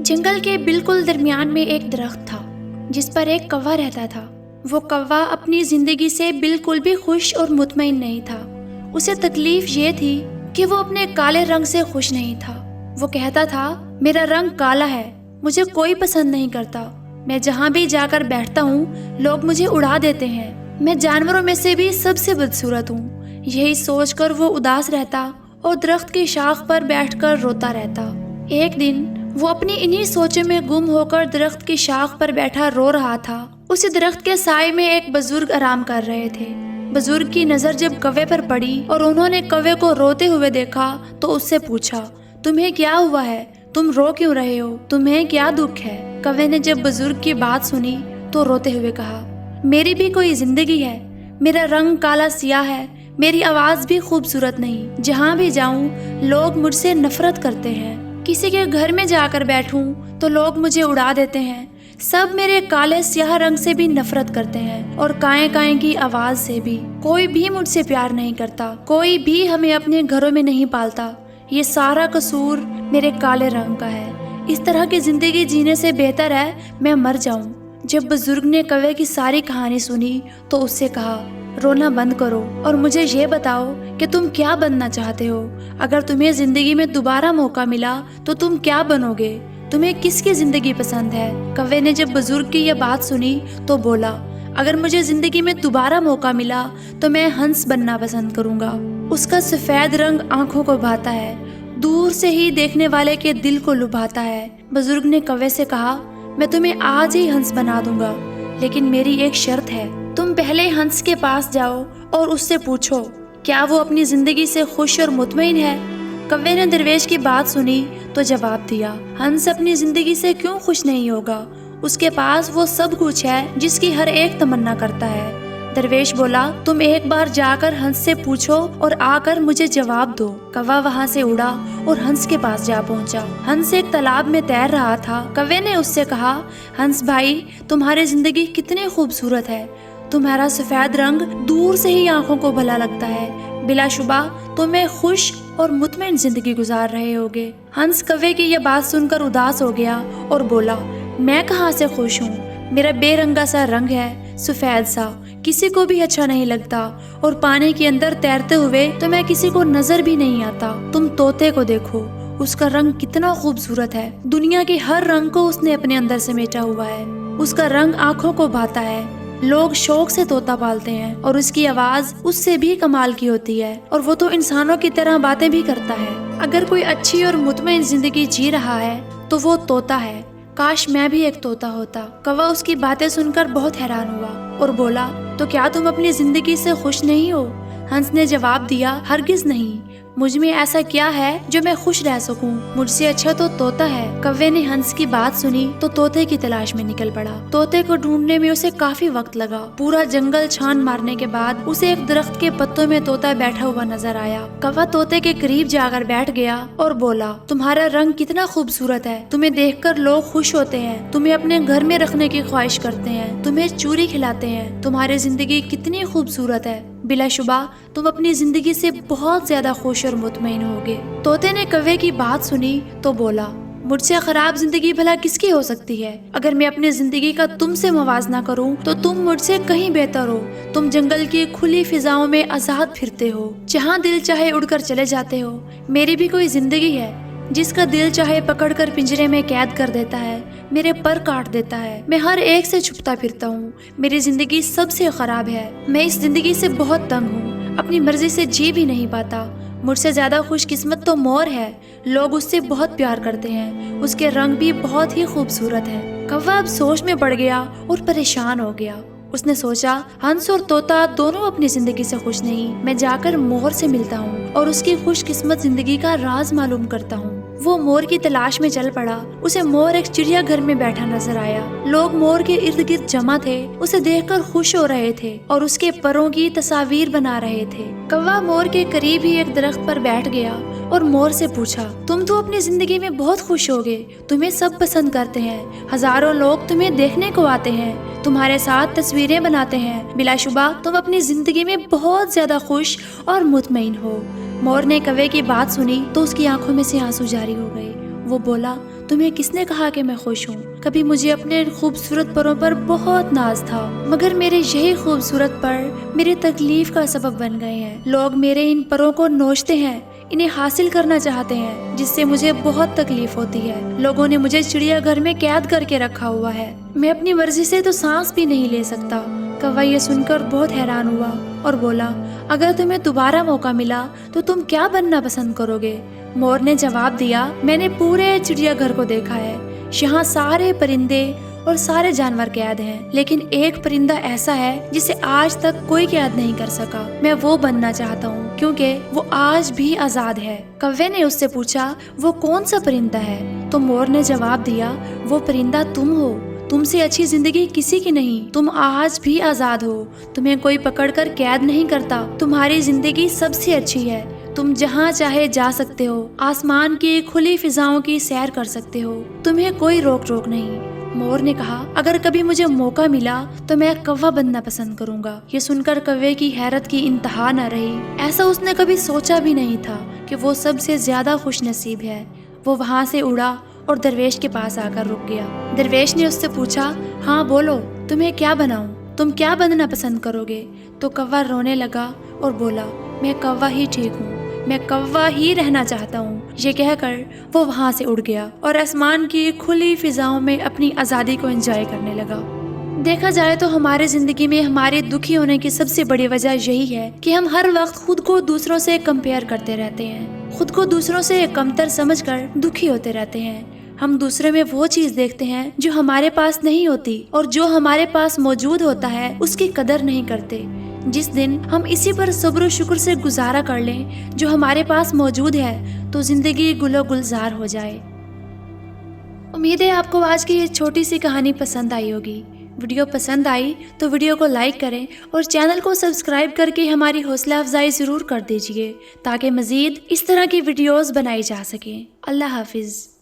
جنگل کے بالکل درمیان میں ایک درخت تھا جس پر ایک کوا رہتا تھا۔ وہ کوا اپنی زندگی سے بالکل بھی خوش اور مطمئن نہیں تھا۔ اسے تکلیف یہ تھی کہ وہ اپنے کالے رنگ سے خوش نہیں تھا۔ وہ کہتا تھا، میرا رنگ کالا ہے، مجھے کوئی پسند نہیں کرتا، میں جہاں بھی جا کر بیٹھتا ہوں لوگ مجھے اڑا دیتے ہیں، میں جانوروں میں سے بھی سب سے بدصورت ہوں۔ یہی سوچ کر وہ اداس رہتا اور درخت کی شاخ پر بیٹھ کر روتا رہتا۔ ایک دن وہ اپنی انہی سوچوں میں گم ہو کر درخت کی شاخ پر بیٹھا رو رہا تھا۔ اسی درخت کے سائے میں ایک بزرگ آرام کر رہے تھے۔ بزرگ کی نظر جب کوے پر پڑی اور انہوں نے کوے کو روتے ہوئے دیکھا تو اس سے پوچھا، تمہیں کیا ہوا ہے؟ تم رو کیوں رہے ہو؟ تمہیں کیا دکھ ہے؟ کوے نے جب بزرگ کی بات سنی تو روتے ہوئے کہا، میری بھی کوئی زندگی ہے، میرا رنگ کالا سیاہ ہے، میری آواز بھی خوبصورت نہیں، جہاں بھی جاؤں لوگ مجھ سے نفرت کرتے ہیں، کسی کے گھر میں جا کر بیٹھوں تو لوگ مجھے اڑا دیتے ہیں، سب میرے کالے سیاہ رنگ سے بھی نفرت کرتے ہیں اور کائیں کائیں کی آواز سے بھی۔ کوئی بھی مجھ سے پیار نہیں کرتا، کوئی بھی ہمیں اپنے گھروں میں نہیں پالتا، یہ سارا قصور میرے کالے رنگ کا ہے۔ اس طرح کی زندگی جینے سے بہتر ہے میں مر جاؤں۔ جب بزرگ نے کوے کی ساری کہانی سنی تو اس سے کہا، رونا بند کرو اور مجھے یہ بتاؤ کہ تم کیا بننا چاہتے ہو؟ اگر تمہیں زندگی میں دوبارہ موقع ملا تو تم کیا بنو گے؟ تمہیں کس کی زندگی پسند ہے؟ کوے نے جب بزرگ کی یہ بات سنی تو بولا، اگر مجھے زندگی میں دوبارہ موقع ملا تو میں ہنس بننا پسند کروں گا۔ اس کا سفید رنگ آنکھوں کو بھاتا ہے، دور سے ہی دیکھنے والے کے دل کو لبھاتا ہے۔ بزرگ نے کوے سے کہا، میں تمہیں آج ہی ہنس بنا دوں گا، لیکن میری ایک شرط ہے، تم پہلے ہنس کے پاس جاؤ اور اس سے پوچھو کیا وہ اپنی زندگی سے خوش اور مطمئن ہے۔ کوے نے درویش کی بات سنی تو جواب دیا، ہنس اپنی زندگی سے کیوں خوش نہیں ہوگا؟ اس کے پاس وہ سب کچھ ہے جس کی ہر ایک تمنا کرتا ہے۔ درویش بولا، تم ایک بار جا کر ہنس سے پوچھو اور آ کر مجھے جواب دو۔ کوا وہاں سے اڑا اور ہنس کے پاس جا پہنچا۔ ہنس ایک تالاب میں تیر رہا تھا۔ کوے نے اس سے کہا، ہنس بھائی، تمہاری زندگی کتنی خوبصورت ہے، تمہارا سفید رنگ دور سے ہی آنکھوں کو بھلا لگتا ہے، بلا شبہ تم ایک خوش اور مطمئن زندگی گزار رہے ہوگے۔ ہنس کوے کی یہ بات سن کر اداس ہو گیا اور بولا، میں کہاں سے خوش ہوں، میرا بے رنگا سا رنگ ہے، سفید سا، کسی کو بھی اچھا نہیں لگتا، اور پانی کے اندر تیرتے ہوئے تو میں کسی کو نظر بھی نہیں آتا۔ تم طوطے کو دیکھو، اس کا رنگ کتنا خوبصورت ہے، دنیا کے ہر رنگ کو اس نے اپنے اندر سمیٹا ہوا ہے، اس کا رنگ آنکھوں کو بھاتا ہے، لوگ شوق سے طوطا پالتے ہیں اور اس کی آواز اس سے بھی کمال کی ہوتی ہے، اور وہ تو انسانوں کی طرح باتیں بھی کرتا ہے۔ اگر کوئی اچھی اور مطمئن زندگی جی رہا ہے تو وہ طوطا ہے، کاش میں بھی ایک طوطا ہوتا۔ کوا اس کی باتیں سن کر بہت حیران ہوا اور بولا، تو کیا تم اپنی زندگی سے خوش نہیں ہو؟ ہنس نے جواب دیا، ہرگز نہیں، مجھ میں ایسا کیا ہے جو میں خوش رہ سکوں؟ مجھ سے اچھا تو طوطا ہے۔ کوے نے ہنس کی بات سنی تو طوطے کی تلاش میں نکل پڑا۔ طوطے کو ڈھونڈنے میں اسے کافی وقت لگا۔ پورا جنگل چھان مارنے کے بعد اسے ایک درخت کے پتوں میں طوطا بیٹھا ہوا نظر آیا۔ کوا طوطے کے قریب جا کر بیٹھ گیا اور بولا، تمہارا رنگ کتنا خوبصورت ہے، تمہیں دیکھ کر لوگ خوش ہوتے ہیں، تمہیں اپنے گھر میں رکھنے کی خواہش کرتے ہیں، تمہیں چوری کھلاتے ہیں، تمہاری زندگی کتنی خوبصورت ہے، بلا شبہ تم اپنی زندگی سے بہت زیادہ خوش اور مطمئن ہوگے۔ طوطے نے کوے کی بات سنی تو بولا، مجھ سے خراب زندگی بھلا کس کی ہو سکتی ہے؟ اگر میں اپنی زندگی کا تم سے موازنہ کروں تو تم مجھ سے کہیں بہتر ہو۔ تم جنگل کی کھلی فضاؤں میں آزاد پھرتے ہو، جہاں دل چاہے اڑ کر چلے جاتے ہو۔ میری بھی کوئی زندگی ہے، جس کا دل چاہے پکڑ کر پنجرے میں قید کر دیتا ہے، میرے پر کاٹ دیتا ہے، میں ہر ایک سے چھپتا پھرتا ہوں۔ میری زندگی سب سے خراب ہے، میں اس زندگی سے بہت تنگ ہوں، اپنی مرضی سے جی بھی نہیں پاتا۔ مجھ سے زیادہ خوش قسمت تو مور ہے، لوگ اس سے بہت پیار کرتے ہیں، اس کے رنگ بھی بہت ہی خوبصورت ہے۔ کوا اب سوچ میں پڑ گیا اور پریشان ہو گیا۔ اس نے سوچا، ہنس اور طوطا دونوں اپنی زندگی سے خوش نہیں، میں جا کر مور سے ملتا ہوں اور اس کی خوش قسمت زندگی کا راز معلوم کرتا ہوں۔ وہ مور کی تلاش میں چل پڑا۔ اسے مور ایک چڑیا گھر میں بیٹھا نظر آیا۔ لوگ مور کے ارد گرد جمع تھے، اسے دیکھ کر خوش ہو رہے تھے اور اس کے پروں کی تصاویر بنا رہے تھے۔ کوا مور کے قریب ہی ایک درخت پر بیٹھ گیا اور مور سے پوچھا، تم تو اپنی زندگی میں بہت خوش ہوگے، تمہیں سب پسند کرتے ہیں، ہزاروں لوگ تمہیں دیکھنے کو آتے ہیں، تمہارے ساتھ تصویریں بناتے ہیں، بلا شبہ تم اپنی زندگی میں بہت زیادہ خوش اور مطمئن ہو۔ مور نے کوے کی بات سنی تو اس کی آنکھوں میں سے آنسو جاری ہو گئے۔ وہ بولا، تمہیں کس نے کہا کہ میں خوش ہوں؟ کبھی مجھے اپنے خوبصورت پروں پر بہت ناز تھا، مگر میرے یہی خوبصورت پر میری تکلیف کا سبب بن گئے ہیں۔ لوگ میرے ان پروں کو نوچتے ہیں، انہیں حاصل کرنا چاہتے ہیں، جس سے مجھے بہت تکلیف ہوتی ہے۔ لوگوں نے مجھے چڑیا گھر میں قید کر کے رکھا ہوا ہے، میں اپنی مرضی سے تو سانس بھی نہیں لے سکتا۔ کوا یہ سن کر بہت حیران ہوا اور بولا، اگر تمہیں دوبارہ موقع ملا تو تم کیا بننا پسند کرو گے؟ مور نے جواب دیا، میں نے پورے چڑیا گھر کو دیکھا ہے، یہاں سارے پرندے اور سارے جانور قید ہیں، لیکن ایک پرندہ ایسا ہے جسے آج تک کوئی قید نہیں کر سکا، میں وہ بننا چاہتا ہوں کیونکہ وہ آج بھی آزاد ہے۔ کوے نے اس سے پوچھا، وہ کون سا پرندہ ہے؟ تو مور نے جواب دیا، وہ پرندہ تم ہو، تم سے اچھی زندگی کسی کی نہیں، تم آج بھی آزاد ہو، تمہیں کوئی پکڑ کر قید نہیں کرتا، تمہاری زندگی سب سے اچھی ہے، تم جہاں چاہے جا سکتے ہو، آسمان کی کھلی فضاؤں کی سیر کر سکتے ہو، تمہیں کوئی روک ٹوک نہیں۔ مور نے کہا، اگر کبھی مجھے موقع ملا تو میں کوا بننا پسند کروں گا۔ یہ سن کر کوے کی حیرت کی انتہا نہ رہی، ایسا اس نے کبھی سوچا بھی نہیں تھا کہ وہ سب سے زیادہ خوش نصیب ہے۔ وہ وہاں سے اڑا اور درویش کے پاس آ کر رک گیا۔ درویش نے اس سے پوچھا، ہاں بولو، تمہیں کیا بناؤں؟ تم کیا بننا پسند کرو گے؟ تو کوا رونے لگا اور بولا، میں کوا ہی ٹھیک ہوں، میں کوا ہی رہنا چاہتا ہوں۔ یہ کہہ کر وہ وہاں سے اڑ گیا اور آسمان کی کھلی فضاؤں میں اپنی آزادی کو انجوائے کرنے لگا۔ دیکھا جائے تو ہمارے زندگی میں ہمارے دکھی ہونے کی سب سے بڑی وجہ یہی ہے کہ ہم ہر وقت خود کو دوسروں سے کمپیئر کرتے رہتے ہیں، خود کو دوسروں سے کمتر سمجھ کر دکھی ہوتے رہتے ہیں۔ ہم دوسرے میں وہ چیز دیکھتے ہیں جو ہمارے پاس نہیں ہوتی، اور جو ہمارے پاس موجود ہوتا ہے اس کی قدر نہیں کرتے۔ جس دن ہم اسی پر صبر و شکر سے گزارا کر لیں جو ہمارے پاس موجود ہے، تو زندگی گل و گلزار ہو جائے۔ امید ہے آپ کو آج کی یہ چھوٹی سی کہانی پسند آئی ہوگی۔ ویڈیو پسند آئی تو ویڈیو کو لائک کریں اور چینل کو سبسکرائب کر کے ہماری حوصلہ افزائی ضرور کر دیجیے تاکہ مزید اس طرح کی ویڈیوز بنائی جا سکیں۔ اللہ حافظ۔